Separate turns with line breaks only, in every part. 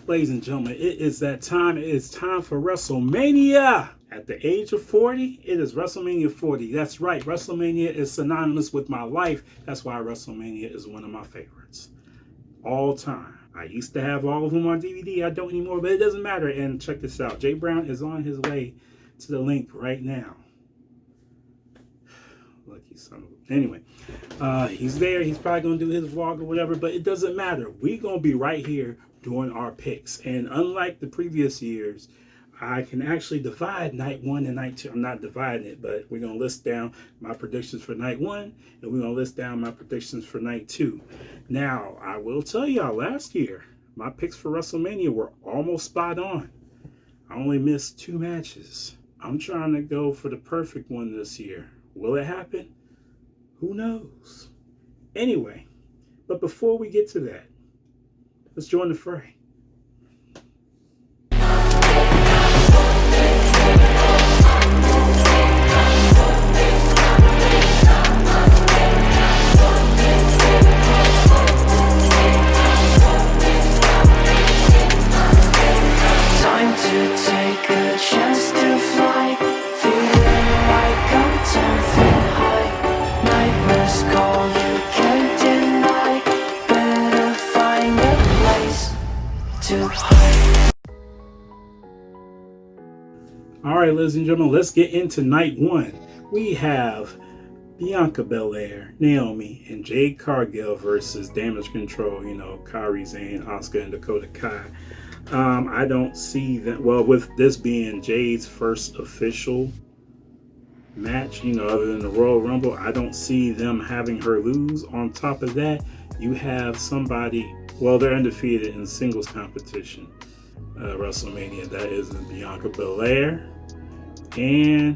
Ladies and gentlemen, it is that time. It is time for WrestleMania. At the age of 40, it is WrestleMania 40. That's right. WrestleMania is synonymous with my life. That's why WrestleMania is one of my favorites. All time. I used to have all of them on DVD. I don't anymore, but it doesn't matter. And check this out. Jay Brown is on his way to the link right now. Lucky son of a... Anyway, he's there. He's probably going to do his vlog or whatever, but it doesn't matter. We're going to be right here doing our picks. And unlike the previous years, I can actually divide night one and night two. I'm not dividing it, but we're going to list down my predictions for night one, and we're going to list down my predictions for night two. Now, I will tell y'all, last year, my picks for WrestleMania were almost spot on. I only missed 2 matches. I'm trying to go for the perfect one this year. Will it happen? Who knows? Anyway, but before we get to that, let's join the fray.
Time to take a chance to fly, feeling like I'm 10 feet high. Nightmares call, you can't deny. Better find a place to hide.
All right, ladies and gentlemen, let's get into night one. We have Bianca Belair, Naomi, and Jade Cargill versus Damage Control. You know, Kairi Sane, Asuka, and Dakota Kai. I don't see that. Well, with this being Jade's first official match, you know, other than the Royal Rumble, I don't see them having her lose. On top of that, you have somebody, well, they're undefeated in singles competition, WrestleMania. That is Bianca Belair. And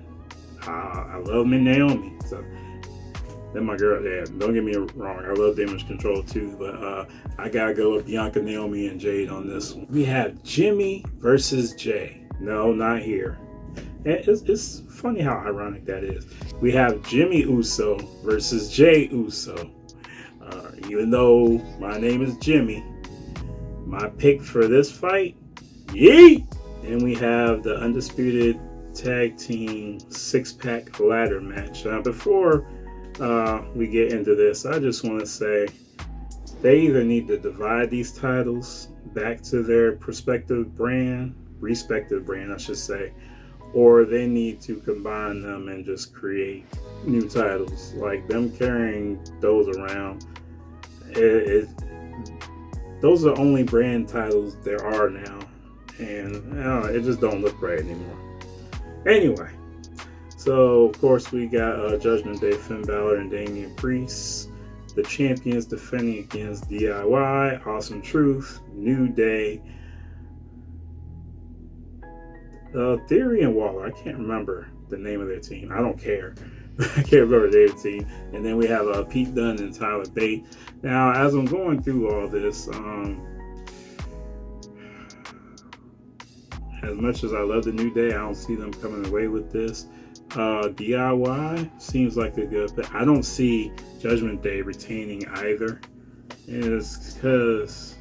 I love me Naomi. So that's my girl. Yeah, don't get me wrong. I love Damage Control too, but I gotta go with Bianca, Naomi, and Jade on this one. We have Jimmy versus Jey. No, not here. It's funny how ironic that is. We have Jimmy Uso versus Jey Uso. Even though my name is Jimmy, my pick for this fight, yeet! Then we have the undisputed tag team 6-pack ladder match. Before we get into this, I just want to say they either need to divide these titles back to their respective brand, I should say, or they need to combine them and just create new titles. Like them carrying those around, those are the only brand titles there are now, and it just don't look right anymore. Anyway, so of course we got Judgment Day, Finn Balor and Damian Priest, the champions defending against DIY, Awesome Truth, New Day, Theory and Waller. I can't remember the name of their team. I don't care. I can't remember their team. And then we have Pete Dunne and Tyler Bate. Now, as I'm going through all this, as much as I love the New Day, I don't see them coming away with this. DIY seems like a good fit. I don't see Judgment Day retaining either. And it's because,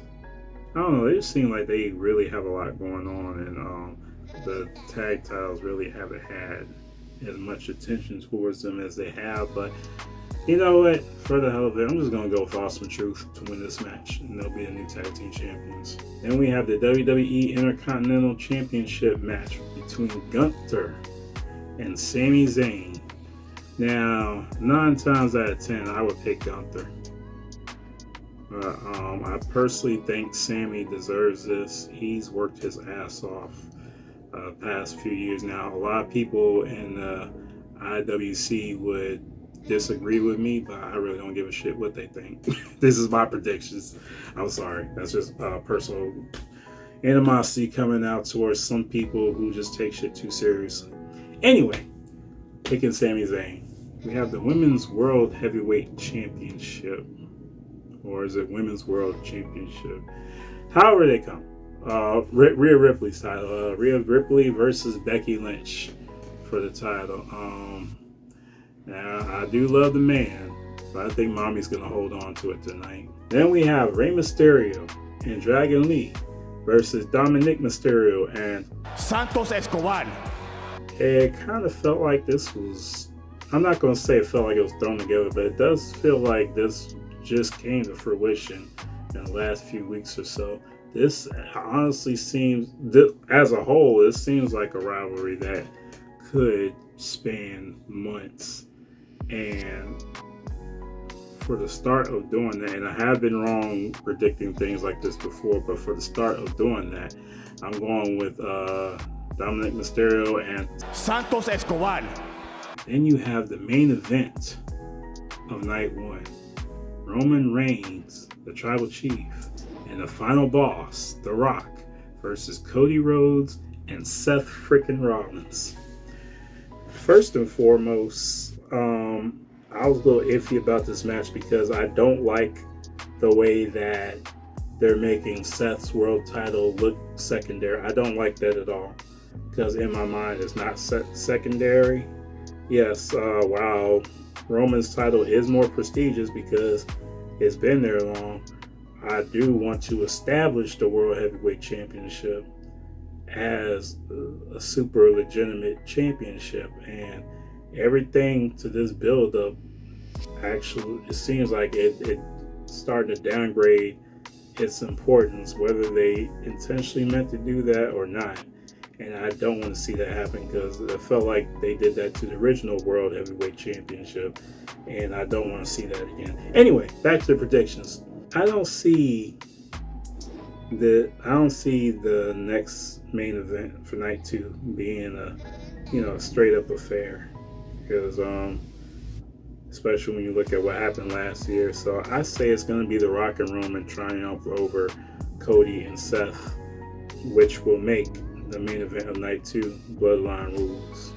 I don't know, they just seem like they really have a lot going on, and the tag titles really haven't had as much attention towards them as they have. But you know what? For the hell of it, I'm just going to go with Awesome Truth to win this match, and they'll be the new tag team champions. Then we have the WWE Intercontinental Championship match between Gunther and Sami Zayn. Now, 9 times out of 10, I would pick Gunther. I personally think Sami deserves this. He's worked his ass off past few years now. A lot of people in the IWC would disagree with me, but I really don't give a shit what they think. This is my predictions. I'm sorry. That's just personal animosity coming out towards some people who just take shit too seriously. Anyway, picking Sami Zayn. We have the Women's World Heavyweight Championship. Or is it Women's World Championship? However they come. Rhea Ripley's title. Rhea Ripley versus Becky Lynch for the title. Now, I do love the man, but I think Mommy's going to hold on to it tonight. Then we have Rey Mysterio and Dragon Lee versus Dominik Mysterio and
Santos Escobar.
It kind of felt like this was, I'm not going to say it felt like it was thrown together, but it does feel like this just came to fruition in the last few weeks or so. This honestly seems, as a whole, it seems like a rivalry that could span months. And for the start of doing that, and I have been wrong predicting things like this before, but for the start of doing that, I'm going with Dominik Mysterio and
Santos Escobar.
Then you have the main event of night one. Roman Reigns, the Tribal Chief, and the final boss, The Rock, versus Cody Rhodes and Seth freaking Rollins. First and foremost, I was a little iffy about this match because I don't like the way that they're making Seth's world title look secondary. I don't like that at all because in my mind it's not secondary. Yes, while Roman's title is more prestigious because it's been there long, I do want to establish the World Heavyweight Championship as a super legitimate championship, and everything to this build up actually, it seems like it starting to downgrade its importance, whether they intentionally meant to do that or not. And I don't want to see that happen because it felt like they did that to the original World Heavyweight Championship, and I don't want to see that again. Anyway, back to the predictions. I don't see the next main event for night two being a straight up affair, because especially when you look at what happened last year. So I say it's going to be The Rock and Roman triumph over Cody and Seth, which will make the main event of night two Bloodline Rules.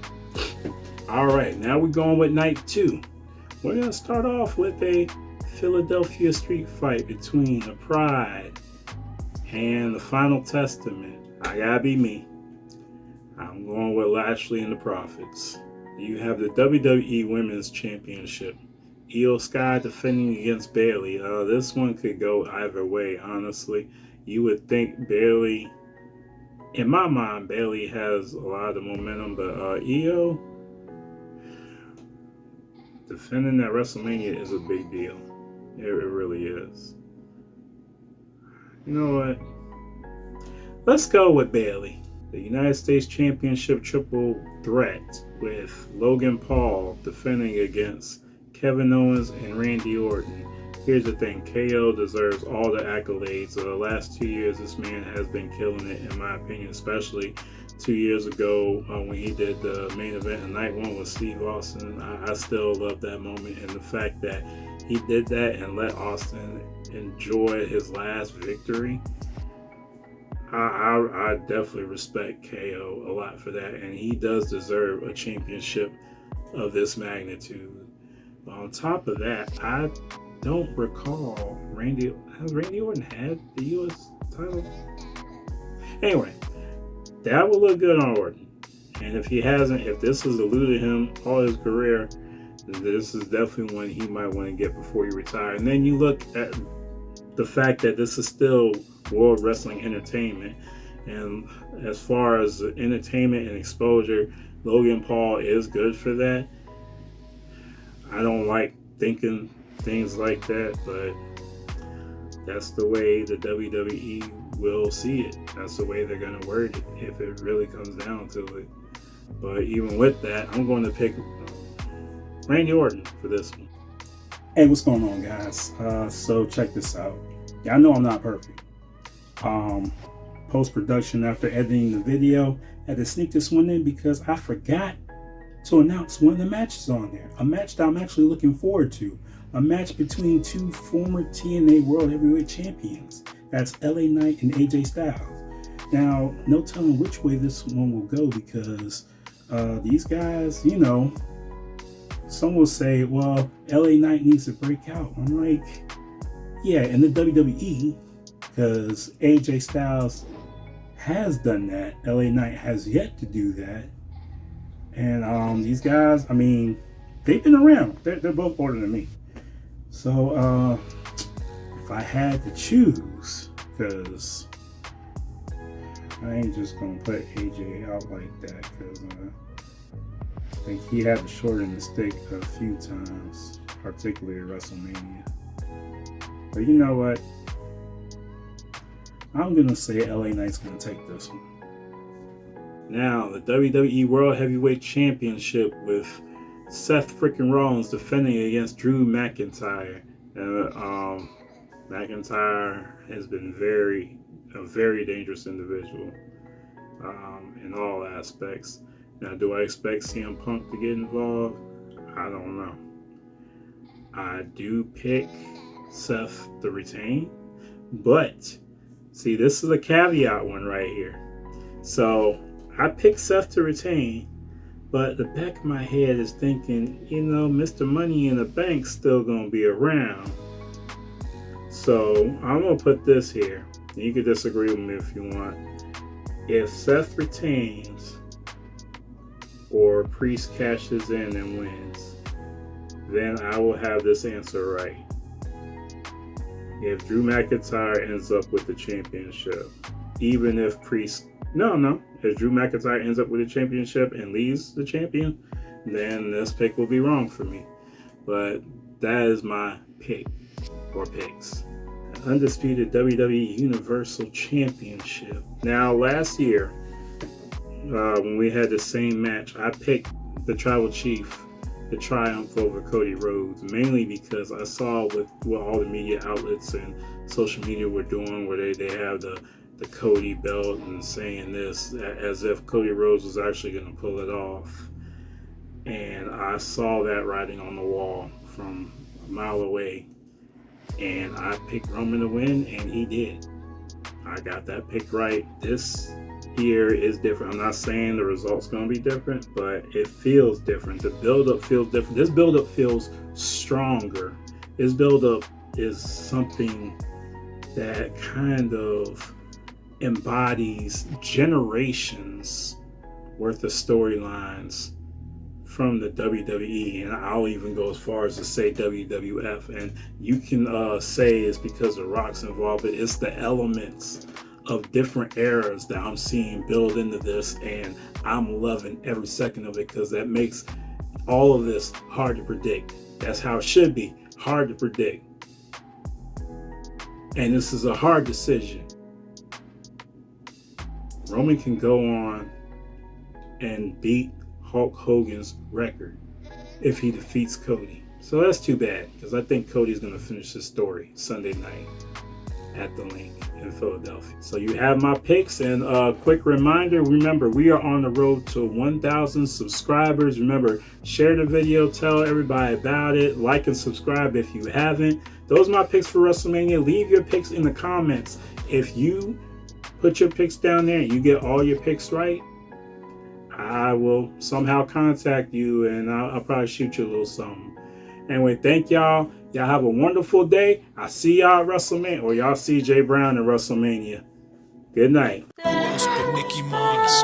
All right, now we're going with night two. We're going to start off with a Philadelphia street fight between the Pride and the Final Testament. I gotta be me. I'm going with Lashley and the Prophets. You have the WWE Women's Championship. Io Sky defending against Bayley. This one could go either way, honestly. You would think Bayley, in my mind, Bayley has a lot of the momentum, but Io defending at WrestleMania is a big deal. It really is. You know what? Let's go with Bayley. The United States Championship triple threat with Logan Paul defending against Kevin Owens and Randy Orton. Here's the thing, KO deserves all the accolades. The last 2 years, this man has been killing it, in my opinion, especially 2 years ago when he did the main event in night one with Steve Austin. I still love that moment, and the fact that he did that and let Austin enjoy his last victory. I definitely respect KO a lot for that, and he does deserve a championship of this magnitude. But on top of that, I don't recall has Randy Orton had the U.S. title? Anyway, that would look good on Orton. And if he hasn't, if this has eluded him all his career, this is definitely one he might want to get before he retires. And then you look at the fact that this is still World Wrestling Entertainment, and as far as entertainment and exposure, Logan Paul is good for that. I don't like thinking things like that, but that's the way the WWE will see it. That's the way they're going to word it if it really comes down to it. But even with that, I'm going to pick Randy Orton for this one.
Hey, what's going on, guys? So check this out. Y'all know I'm not perfect. Post-production, after editing the video, I had to sneak this one in because I forgot to announce one of the matches on there. A match that I'm actually looking forward to. A match between two former TNA World Heavyweight Champions. That's LA Knight and AJ Styles. Now, no telling which way this one will go because these guys, you know, some will say, well, LA Knight needs to break out. I'm like, yeah, in the WWE, because AJ Styles has done that. LA Knight has yet to do that. And these guys, I mean, they've been around. They're both older than me. So if I had to choose, because I ain't just gonna put AJ out like that because I think he had to shorten the stick a few times, particularly at WrestleMania. But you know what? I'm gonna say LA Knight's gonna take this one. Now, the WWE World Heavyweight Championship with Seth freaking Rollins defending against Drew McIntyre. McIntyre has been a very dangerous individual in all aspects. Now, do I expect CM Punk to get involved? I don't know. I do pick Seth to retain, but see, this is a caveat one right here. So I picked Seth to retain, but the back of my head is thinking, you know, Mr. Money in the Bank's still gonna be around. So I'm gonna put this here. You can disagree with me if you want. If Seth retains or Priest cashes in and wins, then I will have this answer right. If Drew McIntyre ends up with the championship, even if Priest, if Drew McIntyre ends up with the championship and leaves the champion, then this pick will be wrong for me. But that is my pick or picks. Undisputed WWE Universal Championship. Now, last year, when we had the same match, I picked the Tribal Chief to triumph over Cody Rhodes, mainly because I saw what all the media outlets and social media were doing, where they have the Cody belt and saying this as if Cody Rhodes was actually going to pull it off. And I saw that writing on the wall from a mile away. And I picked Roman to win, and he did. I got that pick right. This year is different. I'm not saying the result's going to be different, but it feels different. The build-up feels different. This build-up feels stronger. This build-up is something that kind of embodies generations worth of storylines from the WWE, and I'll even go as far as to say WWF. And you can say it's because The Rock's involved, but it's the elements of different eras that I'm seeing build into this, and I'm loving every second of it because that makes all of this hard to predict. That's how it should be, hard to predict. And this is a hard decision. Roman can go on and beat Hulk Hogan's record if he defeats Cody. So that's too bad, because I think Cody's going to finish his story Sunday night at the Link in Philadelphia. So you have my picks, and a quick reminder, remember, we are on the road to 1,000 subscribers. Remember, share the video, tell everybody about it, like and subscribe if you haven't. Those are my picks for WrestleMania. Leave your picks in the comments. If you put your picks down there and you get all your picks right, I will somehow contact you, and I'll probably shoot you a little something. Anyway, thank y'all. Y'all have a wonderful day. I'll see y'all at WrestleMania, or y'all see Jay Brown at WrestleMania. Good night.
Mickey Mouse.